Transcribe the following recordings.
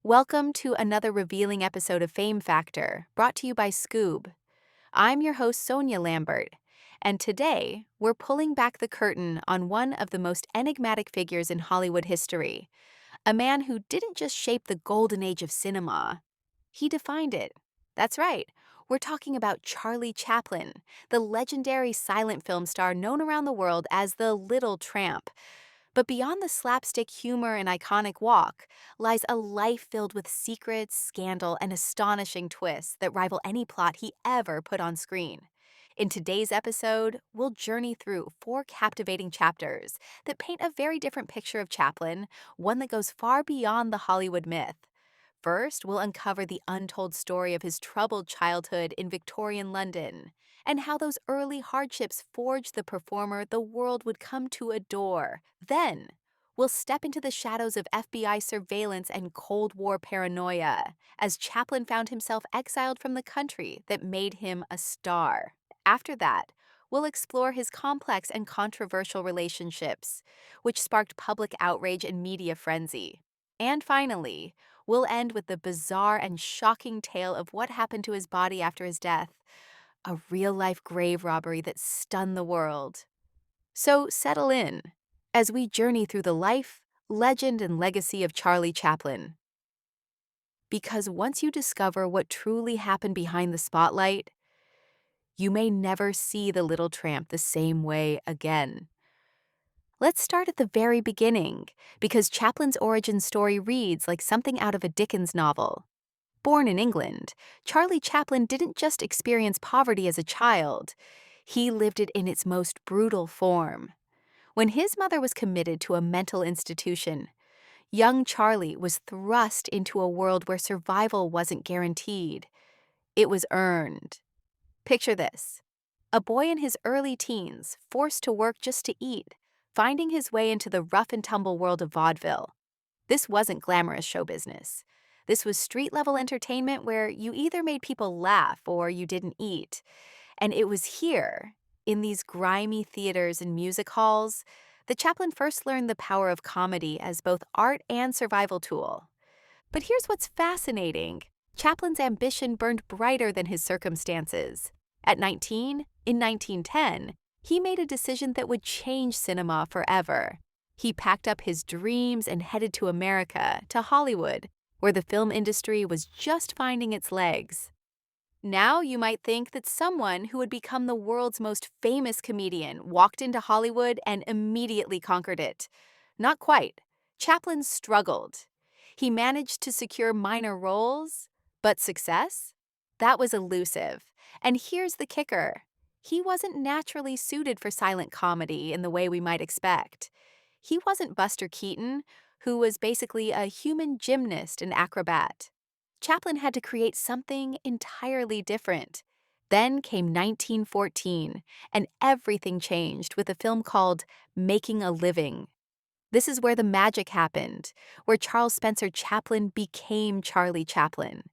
Welcome to another revealing episode of Fame Factor, brought to you by Skoob. I'm your host, Sonia Lambert, and today we're pulling back the curtain on one of the most enigmatic figures in Hollywood history, a man who didn't just shape the golden age of cinema, he defined it. That's right, we're talking about Charlie Chaplin, the legendary silent film star known around the world as the Little Tramp. But beyond the slapstick humor and iconic walk lies a life filled with secrets, scandal, and astonishing twists that rival any plot he ever put on screen. In today's episode, we'll journey through four captivating chapters that paint a very different picture of Chaplin, one that goes far beyond the Hollywood myth. First, we'll uncover the untold story of his troubled childhood in Victorian London and how those early hardships forged the performer the world would come to adore. Then, we'll step into the shadows of FBI surveillance and Cold War paranoia as Chaplin found himself exiled from the country that made him a star. After that, we'll explore his complex and controversial relationships, which sparked public outrage and media frenzy. And finally, we'll end with the bizarre and shocking tale of what happened to his body after his death, a real-life grave robbery that stunned the world. So settle in as we journey through the life, legend, and legacy of Charlie Chaplin. Because once you discover what truly happened behind the spotlight, you may never see the Little Tramp the same way again. Let's start at the very beginning, because Chaplin's origin story reads like something out of a Dickens novel. Born in England, Charlie Chaplin didn't just experience poverty as a child, he lived it in its most brutal form. When his mother was committed to a mental institution, young Charlie was thrust into a world where survival wasn't guaranteed. It was earned. Picture this: a boy in his early teens, forced to work just to eat, finding his way into the rough and tumble world of vaudeville. This wasn't glamorous show business. This was street-level entertainment where you either made people laugh or you didn't eat. And it was here, in these grimy theaters and music halls, that Chaplin first learned the power of comedy as both art and survival tool. But here's what's fascinating. Chaplin's ambition burned brighter than his circumstances. At 19, in 1910, he made a decision that would change cinema forever. He packed up his dreams and headed to America, to Hollywood, where the film industry was just finding its legs. Now you might think that someone who would become the world's most famous comedian walked into Hollywood and immediately conquered it. Not quite. Chaplin struggled. He managed to secure minor roles, but success? That was elusive. And here's the kicker: he wasn't naturally suited for silent comedy in the way we might expect. He wasn't Buster Keaton, who was basically a human gymnast and acrobat. Chaplin had to create something entirely different. Then came 1914, and everything changed with a film called Making a Living. This is where the magic happened, where Charles Spencer Chaplin became Charlie Chaplin.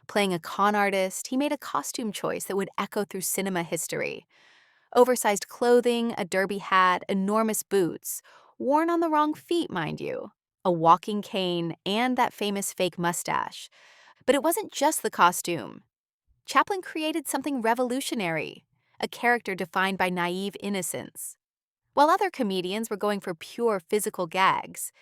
Playing a con artist, he made a costume choice that would echo through cinema history. Oversized clothing, a derby hat, enormous boots, worn on the wrong feet, mind you, a walking cane, and that famous fake mustache. But it wasn't just the costume. Chaplin created something revolutionary, a character defined by naive innocence. While other comedians were going for pure physical gags,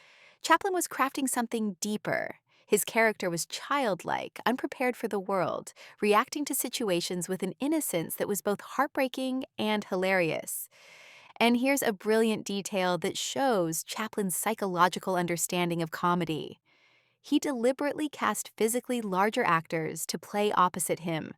Chaplin was crafting something deeper. His character was childlike, unprepared for the world, reacting to situations with an innocence that was both heartbreaking and hilarious. And here's a brilliant detail that shows Chaplin's psychological understanding of comedy. He deliberately cast physically larger actors to play opposite him.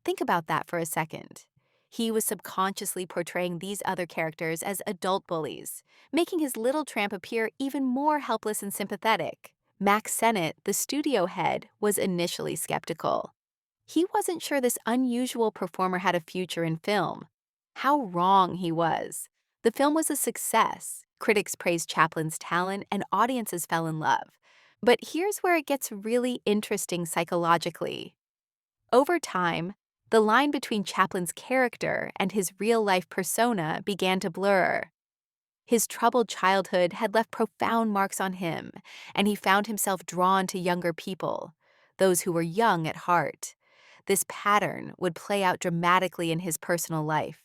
Think about that for a second. He was subconsciously portraying these other characters as adult bullies, making his little tramp appear even more helpless and sympathetic. Max Sennett, the studio head, was initially skeptical. He wasn't sure this unusual performer had a future in film. How wrong he was. The film was a success. Critics praised Chaplin's talent and audiences fell in love. But here's where it gets really interesting psychologically. Over time, the line between Chaplin's character and his real-life persona began to blur. His troubled childhood had left profound marks on him, and he found himself drawn to younger people, those who were young at heart. This pattern would play out dramatically in his personal life.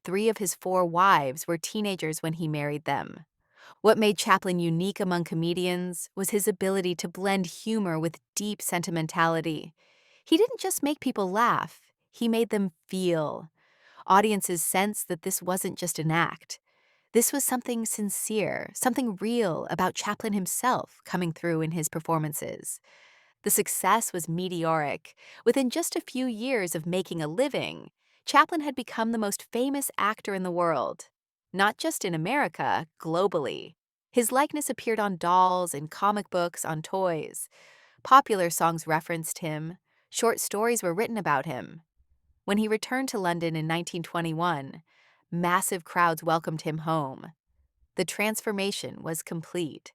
3 of his 4 wives were teenagers when he married them. What made Chaplin unique among comedians was his ability to blend humor with deep sentimentality. He didn't just make people laugh, he made them feel. Audiences sensed that this wasn't just an act. This was something sincere, something real about Chaplin himself coming through in his performances. The success was meteoric. Within just a few years of making a living, Chaplin had become the most famous actor in the world. Not just in America, globally. His likeness appeared on dolls, in comic books, on toys. Popular songs referenced him. Short stories were written about him. When he returned to London in 1921, massive crowds welcomed him home. The transformation was complete.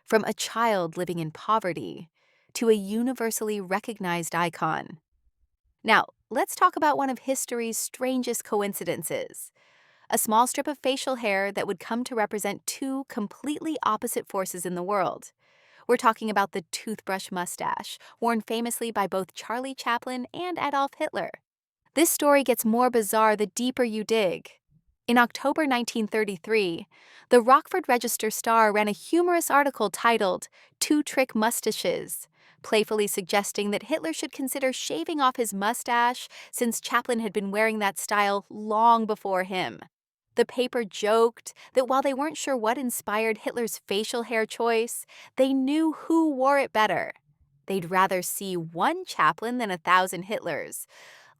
From a child living in poverty to a universally recognized icon. Now, let's talk about one of history's strangest coincidences. A small strip of facial hair that would come to represent 2 completely opposite forces in the world. We're talking about the toothbrush mustache, worn famously by both Charlie Chaplin and Adolf Hitler. This story gets more bizarre the deeper you dig. In October 1933, the Rockford Register-Star ran a humorous article titled "Two-Trick Mustaches," playfully suggesting that Hitler should consider shaving off his mustache since Chaplin had been wearing that style long before him. The paper joked that while they weren't sure what inspired Hitler's facial hair choice, they knew who wore it better. They'd rather see one Chaplin than 1,000 Hitlers.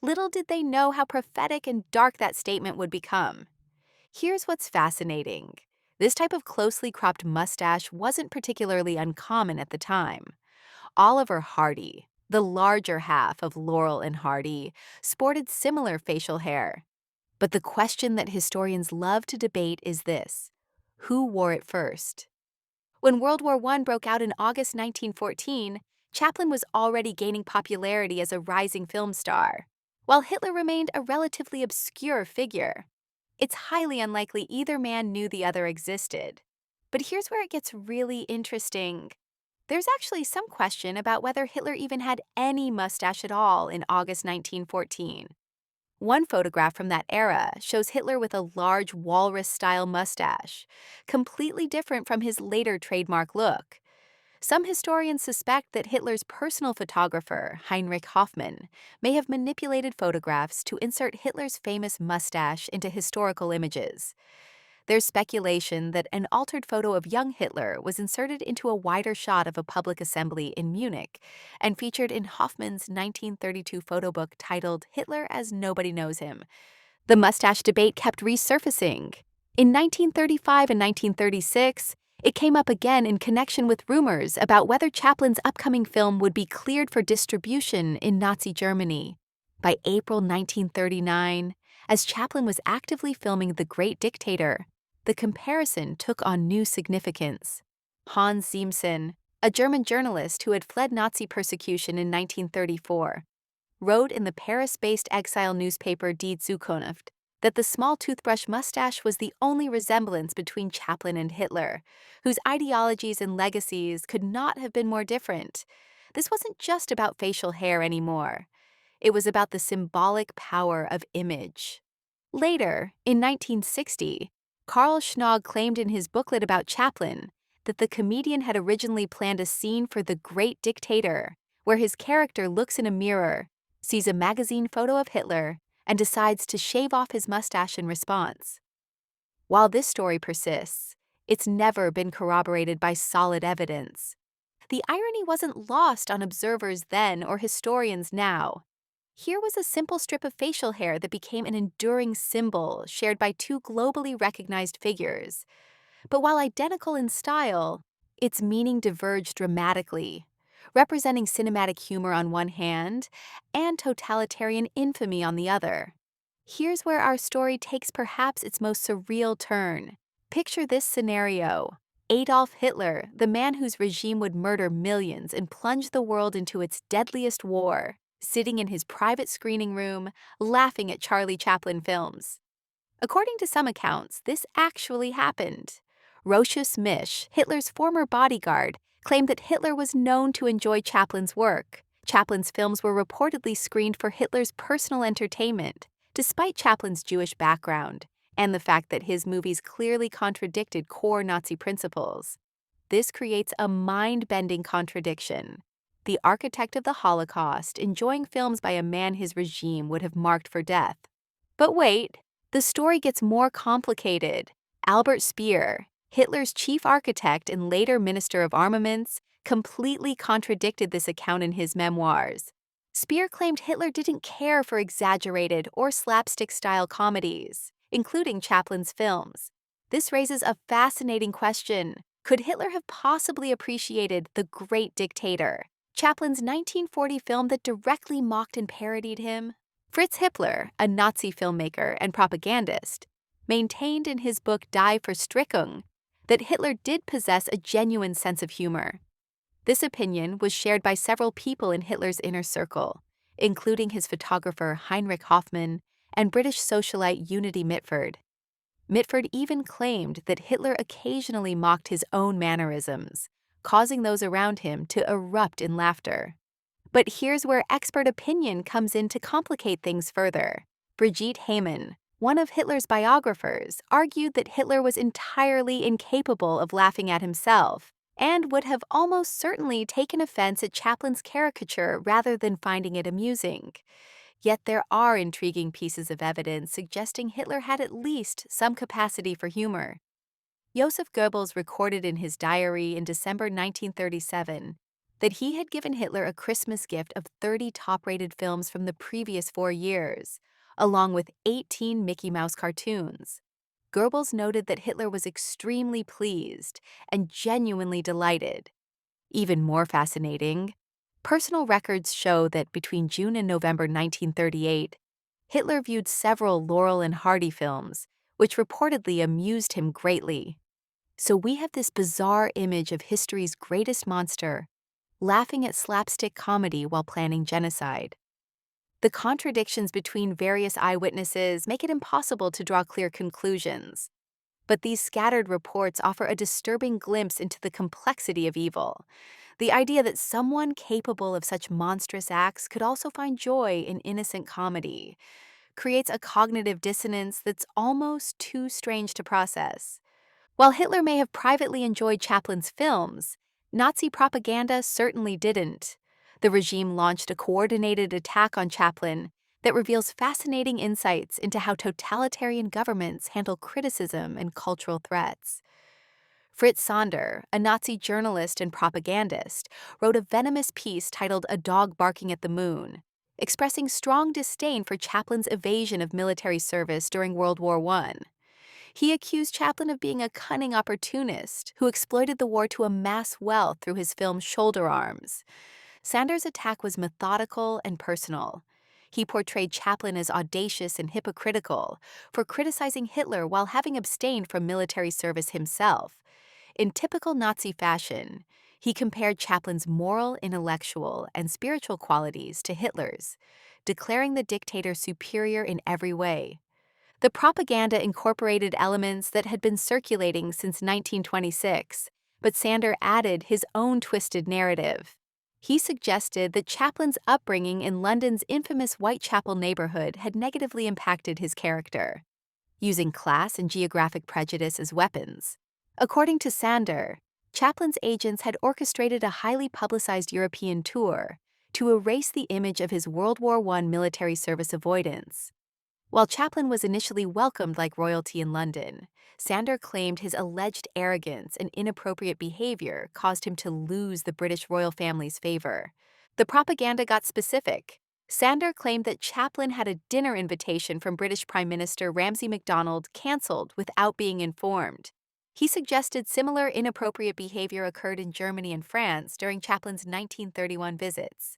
Little did they know how prophetic and dark that statement would become. Here's what's fascinating. This type of closely cropped mustache wasn't particularly uncommon at the time. Oliver Hardy, the larger half of Laurel and Hardy, sported similar facial hair. But the question that historians love to debate is this: who wore it first? When World War I broke out in August 1914, Chaplin was already gaining popularity as a rising film star, while Hitler remained a relatively obscure figure. It's highly unlikely either man knew the other existed. But here's where it gets really interesting. There's actually some question about whether Hitler even had any mustache at all in August 1914. One photograph from that era shows Hitler with a large walrus-style mustache, completely different from his later trademark look. Some historians suspect that Hitler's personal photographer, Heinrich Hoffmann, may have manipulated photographs to insert Hitler's famous mustache into historical images. There's speculation that an altered photo of young Hitler was inserted into a wider shot of a public assembly in Munich and featured in Hoffmann's 1932 photo book titled "Hitler as Nobody Knows Him." The mustache debate kept resurfacing. In 1935 and 1936, it came up again in connection with rumors about whether Chaplin's upcoming film would be cleared for distribution in Nazi Germany. By April 1939, as Chaplin was actively filming The Great Dictator, the comparison took on new significance. Hans Siemsen, a German journalist who had fled Nazi persecution in 1934, wrote in the Paris-based exile newspaper Die Zukunft that the small toothbrush mustache was the only resemblance between Chaplin and Hitler, whose ideologies and legacies could not have been more different. This wasn't just about facial hair anymore. It was about the symbolic power of image. Later, in 1960, Carl Schnog claimed in his booklet about Chaplin that the comedian had originally planned a scene for The Great Dictator, where his character looks in a mirror, sees a magazine photo of Hitler, and decides to shave off his mustache in response. While this story persists, it's never been corroborated by solid evidence. The irony wasn't lost on observers then or historians now. Here was a simple strip of facial hair that became an enduring symbol shared by 2 globally recognized figures. But while identical in style, its meaning diverged dramatically, representing cinematic humor on one hand and totalitarian infamy on the other. Here's where our story takes perhaps its most surreal turn. Picture this scenario. Adolf Hitler, the man whose regime would murder millions and plunge the world into its deadliest war, sitting in his private screening room, laughing at Charlie Chaplin films. According to some accounts, this actually happened. Rochus Misch, Hitler's former bodyguard, claimed that Hitler was known to enjoy Chaplin's work. Chaplin's films were reportedly screened for Hitler's personal entertainment, despite Chaplin's Jewish background, and the fact that his movies clearly contradicted core Nazi principles. This creates a mind-bending contradiction. The architect of the Holocaust enjoying films by a man his regime would have marked for death. But wait, the story gets more complicated. Albert Speer, Hitler's chief architect and later Minister of Armaments, completely contradicted this account in his memoirs. Speer claimed Hitler didn't care for exaggerated or slapstick-style comedies, including Chaplin's films. This raises a fascinating question. Could Hitler have possibly appreciated The Great Dictator, Chaplin's 1940 film that directly mocked and parodied him? Fritz Hippler, a Nazi filmmaker and propagandist, maintained in his book Die Verstrickung that Hitler did possess a genuine sense of humor. This opinion was shared by several people in Hitler's inner circle, including his photographer Heinrich Hoffmann and British socialite Unity Mitford. Mitford even claimed that Hitler occasionally mocked his own mannerisms, causing those around him to erupt in laughter. But here's where expert opinion comes in to complicate things further. Brigitte Hayman, one of Hitler's biographers, argued that Hitler was entirely incapable of laughing at himself and would have almost certainly taken offense at Chaplin's caricature rather than finding it amusing. Yet there are intriguing pieces of evidence suggesting Hitler had at least some capacity for humor. Joseph Goebbels recorded in his diary in December 1937 that he had given Hitler a Christmas gift of 30 top-rated films from the previous 4 years, along with 18 Mickey Mouse cartoons. Goebbels noted that Hitler was extremely pleased and genuinely delighted. Even more fascinating, personal records show that between June and November 1938, Hitler viewed several Laurel and Hardy films, which reportedly amused him greatly. So we have this bizarre image of history's greatest monster laughing at slapstick comedy while planning genocide. The contradictions between various eyewitnesses make it impossible to draw clear conclusions. But these scattered reports offer a disturbing glimpse into the complexity of evil. The idea that someone capable of such monstrous acts could also find joy in innocent comedy creates a cognitive dissonance that's almost too strange to process. While Hitler may have privately enjoyed Chaplin's films, Nazi propaganda certainly didn't. The regime launched a coordinated attack on Chaplin that reveals fascinating insights into how totalitarian governments handle criticism and cultural threats. Fritz Sonder, a Nazi journalist and propagandist, wrote a venomous piece titled A Dog Barking at the Moon, expressing strong disdain for Chaplin's evasion of military service during World War I. He accused Chaplin of being a cunning opportunist who exploited the war to amass wealth through his film Shoulder Arms. Sander's attack was methodical and personal. He portrayed Chaplin as audacious and hypocritical for criticizing Hitler while having abstained from military service himself. In typical Nazi fashion, he compared Chaplin's moral, intellectual, and spiritual qualities to Hitler's, declaring the dictator superior in every way. The propaganda incorporated elements that had been circulating since 1926, but Sander added his own twisted narrative. He suggested that Chaplin's upbringing in London's infamous Whitechapel neighborhood had negatively impacted his character, using class and geographic prejudice as weapons. According to Sander, Chaplin's agents had orchestrated a highly publicized European tour to erase the image of his World War I military service avoidance. While Chaplin was initially welcomed like royalty in London, Sander claimed his alleged arrogance and inappropriate behavior caused him to lose the British royal family's favor. The propaganda got specific. Sander claimed that Chaplin had a dinner invitation from British Prime Minister Ramsay MacDonald cancelled without being informed. He suggested similar inappropriate behavior occurred in Germany and France during Chaplin's 1931 visits.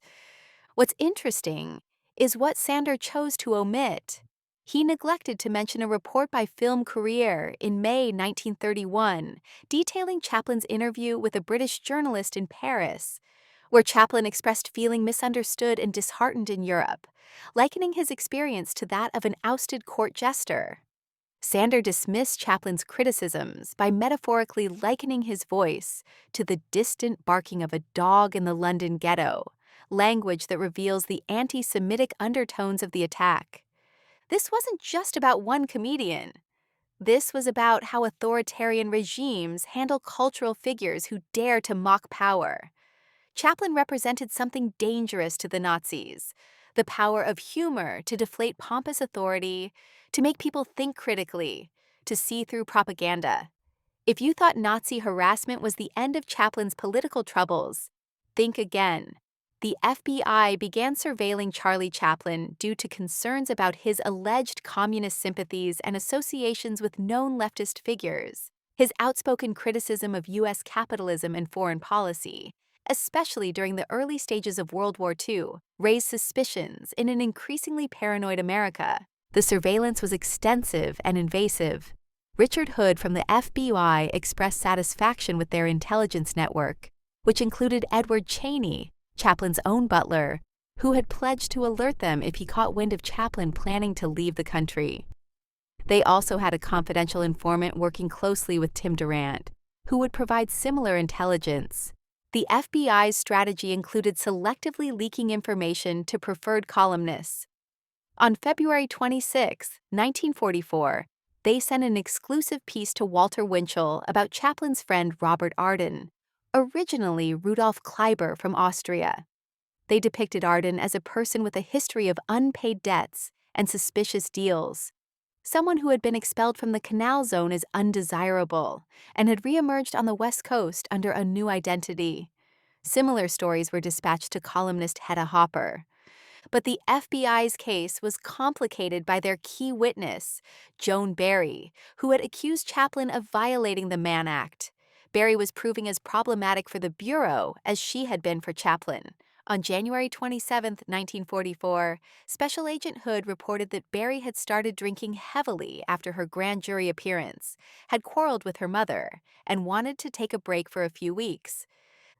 What's interesting is what Sander chose to omit. He neglected to mention a report by Film Courier in May 1931 detailing Chaplin's interview with a British journalist in Paris, where Chaplin expressed feeling misunderstood and disheartened in Europe, likening his experience to that of an ousted court jester. Sander dismissed Chaplin's criticisms by metaphorically likening his voice to the distant barking of a dog in the London ghetto, language that reveals the anti-Semitic undertones of the attack. This wasn't just about one comedian. This was about how authoritarian regimes handle cultural figures who dare to mock power. Chaplin represented something dangerous to the Nazis: the power of humor to deflate pompous authority, to make people think critically, to see through propaganda. If you thought Nazi harassment was the end of Chaplin's political troubles, think again. The FBI began surveilling Charlie Chaplin due to concerns about his alleged communist sympathies and associations with known leftist figures. His outspoken criticism of U.S. capitalism and foreign policy, especially during the early stages of World War II, raised suspicions in an increasingly paranoid America. The surveillance was extensive and invasive. Richard Hood from the FBI expressed satisfaction with their intelligence network, which included Edward Cheney, Chaplin's own butler, who had pledged to alert them if he caught wind of Chaplin planning to leave the country. They also had a confidential informant working closely with Tim Durant, who would provide similar intelligence. The FBI's strategy included selectively leaking information to preferred columnists. On February 26, 1944, they sent an exclusive piece to Walter Winchell about Chaplin's friend Robert Arden, originally Rudolf Kleiber from Austria. They depicted Arden as a person with a history of unpaid debts and suspicious deals, someone who had been expelled from the Canal Zone as undesirable and had reemerged on the West Coast under a new identity. Similar stories were dispatched to columnist Hedda Hopper. But the FBI's case was complicated by their key witness, Joan Barry, who had accused Chaplin of violating the Mann Act. Barry was proving as problematic for the Bureau as she had been for Chaplin. On January 27, 1944, Special Agent Hood reported that Barry had started drinking heavily after her grand jury appearance, had quarreled with her mother, and wanted to take a break for a few weeks.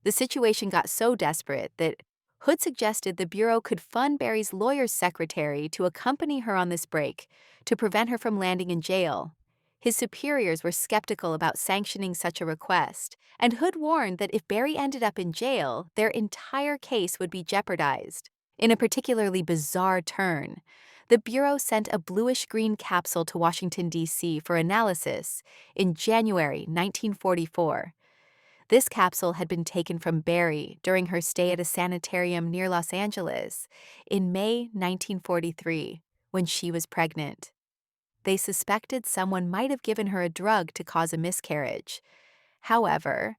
The situation got so desperate that Hood suggested the Bureau could fund Barry's lawyer's secretary to accompany her on this break to prevent her from landing in jail. His superiors were skeptical about sanctioning such a request, and Hood warned that if Barry ended up in jail, their entire case would be jeopardized. In a particularly bizarre turn, the Bureau sent a bluish-green capsule to Washington, D.C. for analysis in January 1944. This capsule had been taken from Barry during her stay at a sanitarium near Los Angeles in May 1943, when she was pregnant. They suspected someone might have given her a drug to cause a miscarriage. However,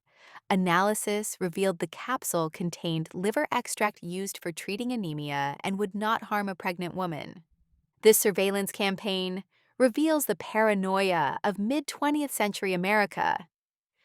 analysis revealed the capsule contained liver extract used for treating anemia and would not harm a pregnant woman. This surveillance campaign reveals the paranoia of mid-20th century America,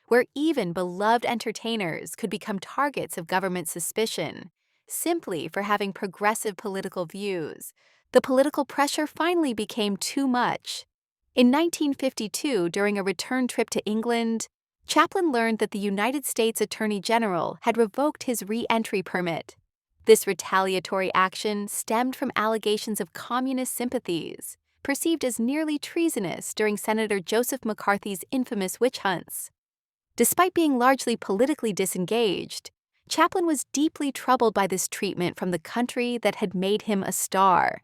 where even beloved entertainers could become targets of government suspicion simply for having progressive political views. The political pressure finally became too much. In 1952, during a return trip to England, Chaplin learned that the United States Attorney General had revoked his re-entry permit. This retaliatory action stemmed from allegations of communist sympathies, perceived as nearly treasonous during Senator Joseph McCarthy's infamous witch hunts. Despite being largely politically disengaged, Chaplin was deeply troubled by this treatment from the country that had made him a star.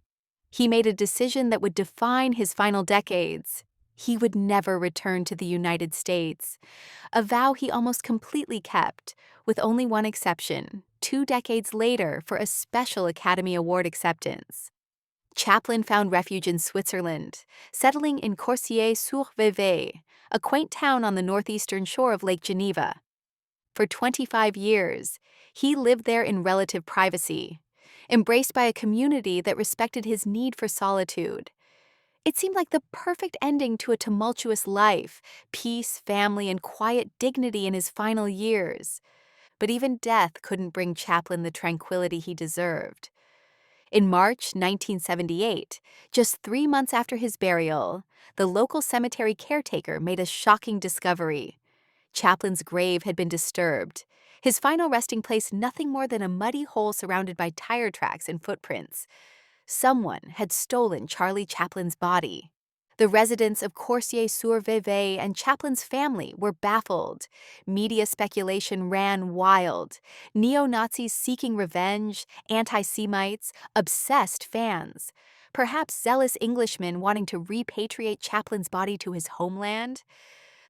He made a decision that would define his final decades. He would never return to the United States, a vow he almost completely kept, with only one exception, 2 decades later for a special Academy Award acceptance. Chaplin found refuge in Switzerland, settling in Corsier-sur-Vevey, a quaint town on the northeastern shore of Lake Geneva. For 25 years, he lived there in relative privacy, embraced by a community that respected his need for solitude. It seemed like the perfect ending to a tumultuous life, peace, family, and quiet dignity in his final years. But even death couldn't bring Chaplin the tranquility he deserved. In March 1978, just 3 months after his burial, the local cemetery caretaker made a shocking discovery. Chaplin's grave had been disturbed, his final resting place nothing more than a muddy hole surrounded by tire tracks and footprints. Someone had stolen Charlie Chaplin's body. The residents of Corsier-sur-Vevey and Chaplin's family were baffled. Media speculation ran wild. Neo-Nazis seeking revenge, anti-Semites, obsessed fans. Perhaps zealous Englishmen wanting to repatriate Chaplin's body to his homeland?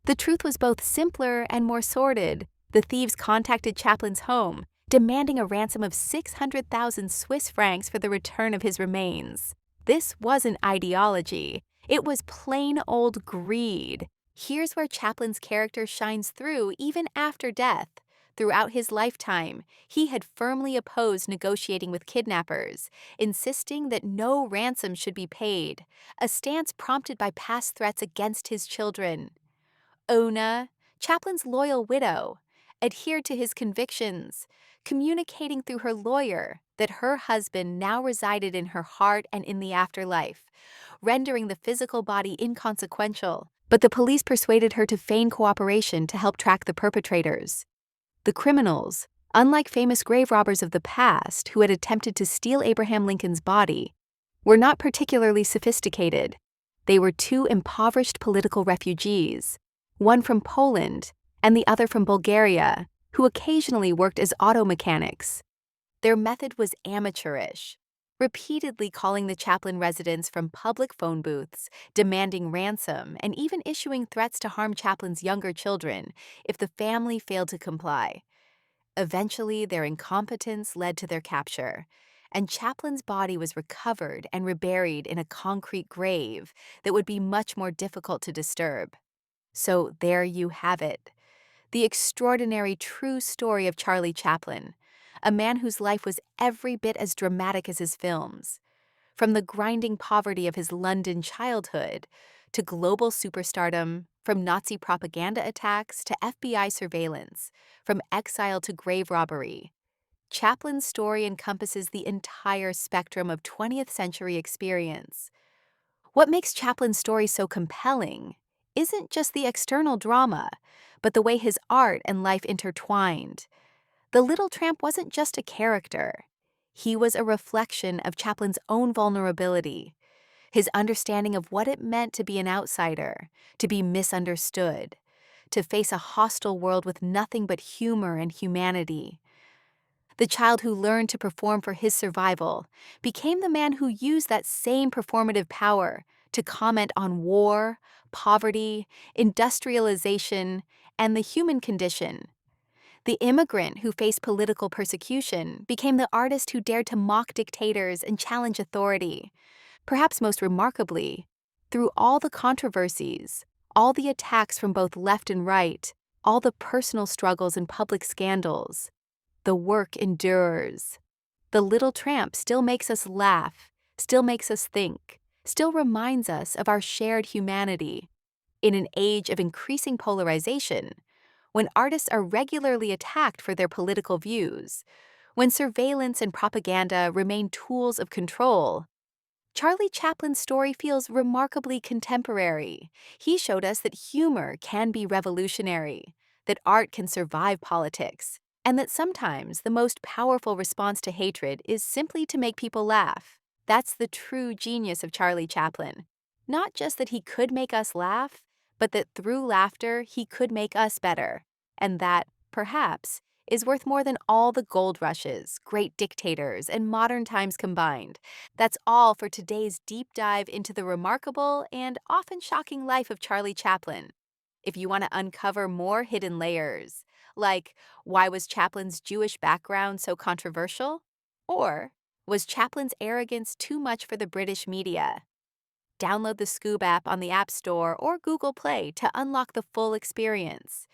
The truth was both simpler and more sordid. The thieves contacted Chaplin's home, demanding a ransom of 600,000 Swiss francs for the return of his remains. This wasn't ideology. It was plain old greed. Here's where Chaplin's character shines through even after death. Throughout his lifetime, he had firmly opposed negotiating with kidnappers, insisting that no ransom should be paid, a stance prompted by past threats against his children. Ona, Chaplin's loyal widow, adhered to his convictions, communicating through her lawyer that her husband now resided in her heart and in the afterlife, rendering the physical body inconsequential. But the police persuaded her to feign cooperation to help track the perpetrators. The criminals, unlike famous grave robbers of the past who had attempted to steal Abraham Lincoln's body, were not particularly sophisticated. They were two impoverished political refugees, one from Poland and the other from Bulgaria, who occasionally worked as auto mechanics. Their method was amateurish, repeatedly calling the Chaplin residence from public phone booths, demanding ransom, and even issuing threats to harm Chaplin's younger children if the family failed to comply. Eventually, their incompetence led to their capture, and Chaplin's body was recovered and reburied in a concrete grave that would be much more difficult to disturb. So there you have it, the extraordinary true story of Charlie Chaplin, a man whose life was every bit as dramatic as his films. From the grinding poverty of his London childhood to global superstardom, from Nazi propaganda attacks to FBI surveillance, from exile to grave robbery, Chaplin's story encompasses the entire spectrum of 20th century experience. What makes Chaplin's story so compelling isn't just the external drama, but the way his art and life intertwined. The Little Tramp wasn't just a character. He was a reflection of Chaplin's own vulnerability, his understanding of what it meant to be an outsider, to be misunderstood, to face a hostile world with nothing but humor and humanity. The child who learned to perform for his survival became the man who used that same performative power to comment on war, poverty, industrialization, and the human condition. The immigrant who faced political persecution became the artist who dared to mock dictators and challenge authority. Perhaps most remarkably, through all the controversies, all the attacks from both left and right, all the personal struggles and public scandals, the work endures. The Little Tramp still makes us laugh, still makes us think, still reminds us of our shared humanity. In an age of increasing polarization, when artists are regularly attacked for their political views, when surveillance and propaganda remain tools of control, Charlie Chaplin's story feels remarkably contemporary. He showed us that humor can be revolutionary, that art can survive politics, and that sometimes the most powerful response to hatred is simply to make people laugh. That's the true genius of Charlie Chaplin. Not just that he could make us laugh, but that through laughter he could make us better. And that, perhaps, is worth more than all the gold rushes, great dictators, and modern times combined. That's all for today's deep dive into the remarkable and often shocking life of Charlie Chaplin. If you want to uncover more hidden layers, like why was Chaplin's Jewish background so controversial? Or was Chaplin's arrogance too much for the British media? Download the Skoob app on the App Store or Google Play to unlock the full experience.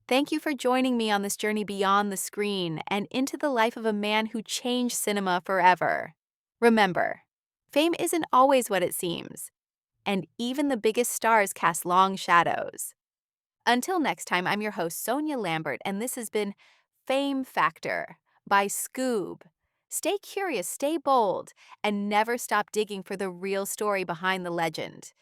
Thank you for joining me on this journey beyond the screen and into the life of a man who changed cinema forever. Remember, fame isn't always what it seems, and even the biggest stars cast long shadows. Until next time, I'm your host, Sonia Lambert, and this has been Fame Factor by Skoob. Stay curious, stay bold, and never stop digging for the real story behind the legend.